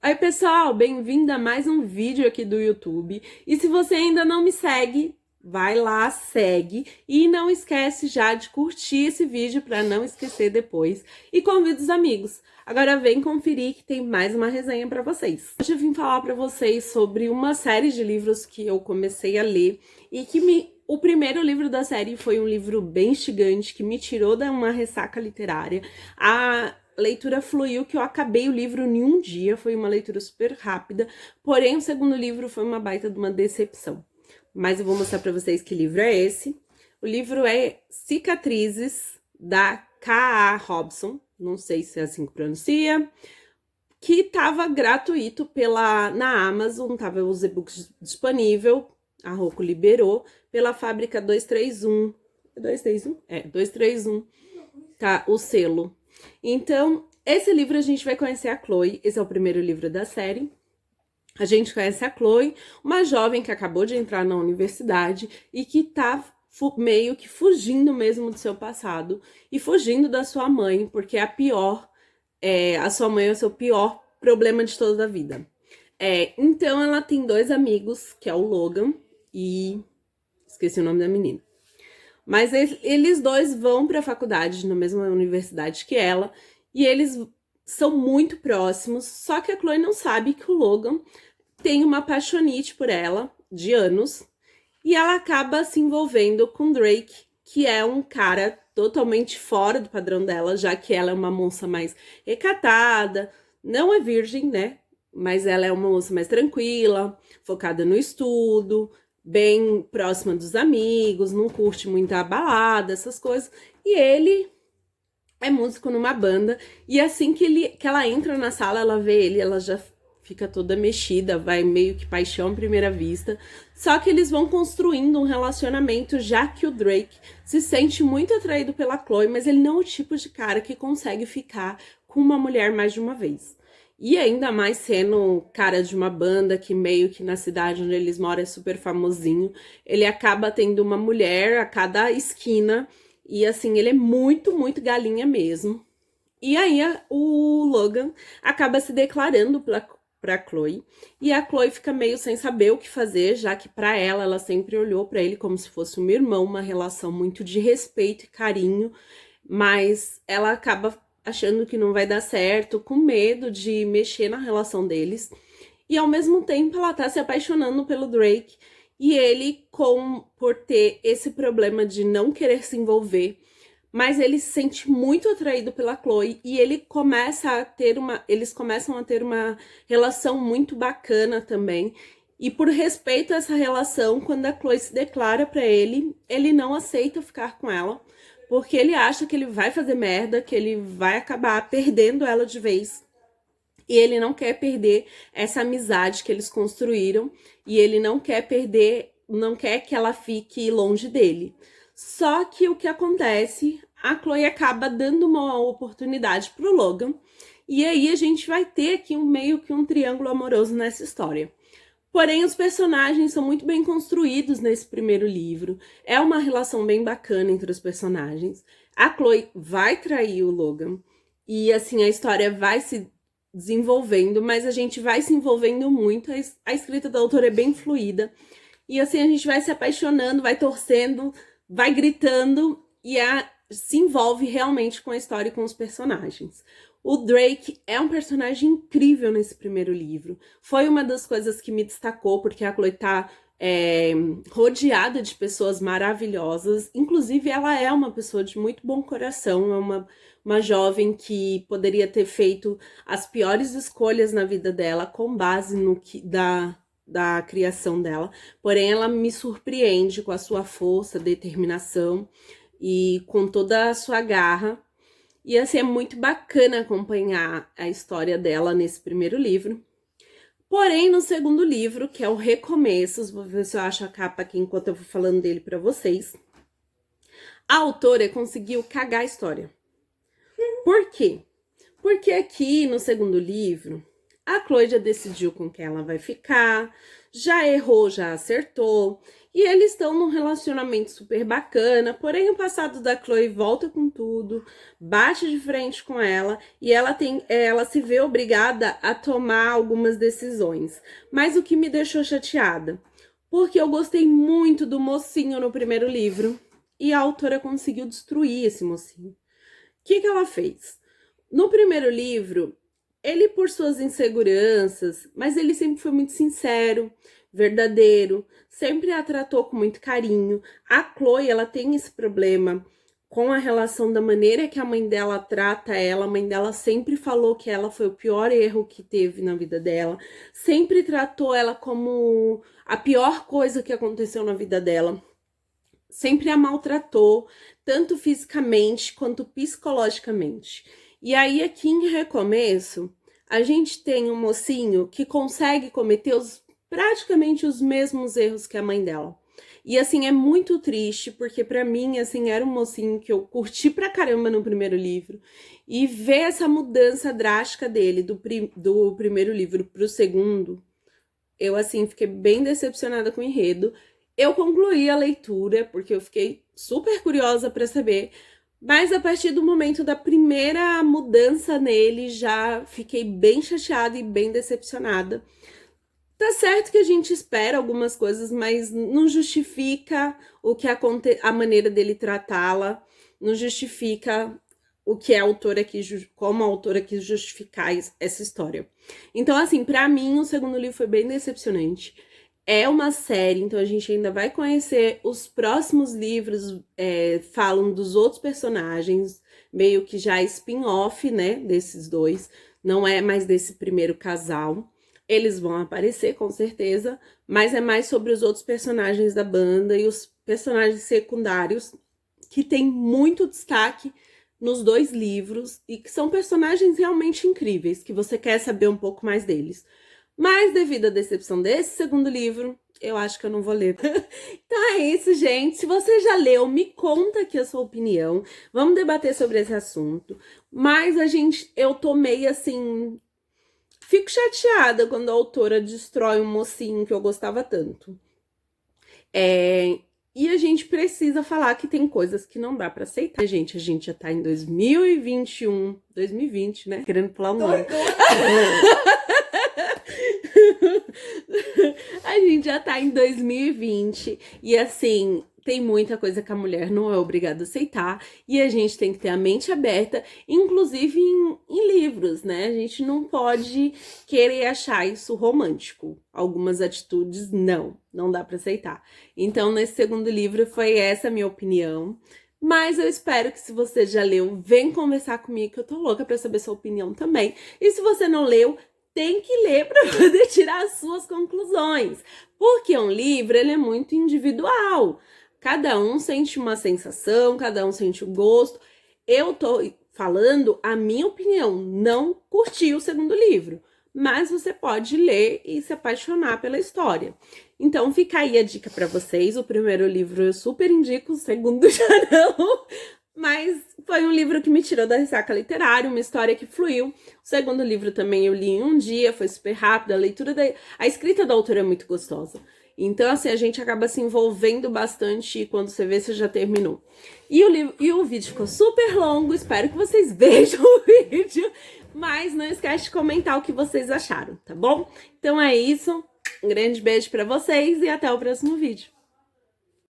Oi pessoal, bem-vindo a mais um vídeo aqui do YouTube. E se você ainda não me segue, vai lá, segue. E não esquece já de curtir esse vídeo para não esquecer depois. E convida os amigos. Agora vem conferir que tem mais uma resenha para vocês. Hoje eu vim falar para vocês sobre uma série de livros que eu comecei a ler e que o primeiro livro da série foi um livro bem instigante que me tirou de uma ressaca literária. A leitura fluiu, que eu acabei o livro em um dia, foi uma leitura super rápida, porém o segundo livro foi uma baita de uma decepção. Mas eu vou mostrar para vocês que livro é esse. O livro é Cicatrizes, da K.A. Robson, não sei se é assim que pronuncia, que estava gratuito na Amazon, tava os e-books disponível, a Roku liberou, pela Fábrica 231. 231? É, 231, tá, o selo. Então, esse livro a gente vai conhecer a Chloe, esse é o primeiro livro da série. A gente conhece a Chloe, uma jovem que acabou de entrar na universidade e que tá meio que fugindo mesmo do seu passado e fugindo da sua mãe, porque a sua mãe é o seu pior problema de toda a vida. Então ela tem dois amigos, que é o Logan e... esqueci o nome da menina. Mas eles dois vão para a faculdade, na mesma universidade que ela, e eles são muito próximos, só que a Chloe não sabe que o Logan tem uma paixonite por ela, de anos, e ela acaba se envolvendo com Drake, que é um cara totalmente fora do padrão dela, já que ela é uma moça mais recatada, não é virgem, né? Mas ela é uma moça mais tranquila, focada no estudo, bem próxima dos amigos, não curte muita balada, essas coisas. E ele é músico numa banda, e assim que ela entra na sala, ela vê ele, ela já fica toda mexida, vai meio que paixão à primeira vista. Só que eles vão construindo um relacionamento, já que o Drake se sente muito atraído pela Chloe, mas ele não é o tipo de cara que consegue ficar com uma mulher mais de uma vez. E ainda mais sendo cara de uma banda que meio que na cidade onde eles moram é super famosinho, ele acaba tendo uma mulher a cada esquina e assim, ele é muito, muito galinha mesmo. E aí o Logan acaba se declarando pra Chloe e a Chloe fica meio sem saber o que fazer, já que pra ela sempre olhou pra ele como se fosse um irmão, uma relação muito de respeito e carinho, mas ela acaba achando que não vai dar certo, com medo de mexer na relação deles. E ao mesmo tempo ela tá se apaixonando pelo Drake. E ele, por ter esse problema de não querer se envolver, mas ele se sente muito atraído pela Chloe e eles começam a ter uma relação muito bacana também. E por respeito a essa relação, quando a Chloe se declara pra ele, ele não aceita ficar com ela, porque ele acha que ele vai fazer merda, que ele vai acabar perdendo ela de vez. E ele não quer perder essa amizade que eles construíram, e ele não quer que ela fique longe dele. Só que o que acontece, a Chloe acaba dando uma oportunidade pro Logan, e aí a gente vai ter aqui meio que um triângulo amoroso nessa história. Porém, os personagens são muito bem construídos nesse primeiro livro. É uma relação bem bacana entre os personagens. A Chloe vai trair o Logan. E, assim, a história vai se desenvolvendo, mas a gente vai se envolvendo muito. A escrita da autora é bem fluida. E, assim, a gente vai se apaixonando, vai torcendo, vai gritando e se envolve realmente com a história e com os personagens. O Drake é um personagem incrível nesse primeiro livro. Foi uma das coisas que me destacou, porque a Chloe tá rodeada de pessoas maravilhosas. Inclusive, ela é uma pessoa de muito bom coração, é uma jovem que poderia ter feito as piores escolhas na vida dela com base no da criação dela. Porém, ela me surpreende com a sua força, determinação e com toda a sua garra. E assim, é muito bacana acompanhar a história dela nesse primeiro livro. Porém, no segundo livro, que é o Recomeços, vou ver se eu acho a capa aqui enquanto eu vou falando dele pra vocês, a autora conseguiu cagar a história. Por quê? Porque aqui no segundo livro, a Chloe já decidiu com quem ela vai ficar, já errou, já acertou, E eles estão num relacionamento super bacana, porém o passado da Chloe volta com tudo, bate de frente com ela e ela se vê obrigada a tomar algumas decisões. Mas o que me deixou chateada? Porque eu gostei muito do mocinho no primeiro livro e a autora conseguiu destruir esse mocinho. O que ela fez? No primeiro livro, ele por suas inseguranças, mas ele sempre foi muito sincero, verdadeiro, sempre a tratou com muito carinho. A Chloe, ela tem esse problema com a relação da maneira que a mãe dela trata ela. A mãe dela sempre falou que ela foi o pior erro que teve na vida dela. Sempre tratou ela como a pior coisa que aconteceu na vida dela. Sempre a maltratou, tanto fisicamente quanto psicologicamente. E aí, aqui em Recomeço, a gente tem um mocinho que consegue cometer praticamente os mesmos erros que a mãe dela. E assim, é muito triste, porque pra mim, assim, era um mocinho que eu curti pra caramba no primeiro livro. E ver essa mudança drástica dele, do primeiro livro pro segundo, eu, assim, fiquei bem decepcionada com o enredo. Eu concluí a leitura, porque eu fiquei super curiosa pra saber, mas a partir do momento da primeira mudança nele, já fiquei bem chateada e bem decepcionada. Tá certo que a gente espera algumas coisas, mas não justifica a maneira dele tratá-la, não justifica o que a autora como a autora quis justificar essa história. Então, assim, pra mim, o segundo livro foi bem decepcionante. É uma série, então a gente ainda vai conhecer os próximos livros, falam dos outros personagens, meio que já spin-off, né, desses dois, não é mais desse primeiro casal. Eles vão aparecer, com certeza, mas é mais sobre os outros personagens da banda e os personagens secundários, que tem muito destaque nos dois livros e que são personagens realmente incríveis, que você quer saber um pouco mais deles. Mas devido à decepção desse segundo livro, eu acho que eu não vou ler. Então é isso, gente. Se você já leu, me conta aqui a sua opinião. Vamos debater sobre esse assunto. Mas eu tô meio assim... Fico chateada quando a autora destrói um mocinho que eu gostava tanto. E a gente precisa falar que tem coisas que não dá pra aceitar. A gente já tá em 2021, 2020, né? Querendo pular um ano. A gente já tá em 2020 e assim, tem muita coisa que a mulher não é obrigada a aceitar e a gente tem que ter a mente aberta, inclusive em livros, né? A gente não pode querer achar isso romântico. Algumas atitudes não dá pra aceitar. Então, nesse segundo livro foi essa a minha opinião. Mas eu espero que, se você já leu, vem conversar comigo, que eu tô louca pra saber sua opinião também. E se você não leu, tem que ler para poder tirar as suas conclusões. Porque um livro, ele é muito individual. Cada um sente uma sensação, cada um sente o gosto. Eu tô falando a minha opinião, não curti o segundo livro. Mas você pode ler e se apaixonar pela história. Então fica aí a dica para vocês. O primeiro livro eu super indico, o segundo já não. Mas foi um livro que me tirou da ressaca literária, uma história que fluiu. O segundo livro também eu li em um dia, foi super rápido, a escrita da autora é muito gostosa. Então, assim, a gente acaba se envolvendo bastante e quando você vê, você já terminou. E o vídeo ficou super longo, espero que vocês vejam o vídeo, mas não esquece de comentar o que vocês acharam, tá bom? Então é isso, um grande beijo pra vocês e até o próximo vídeo.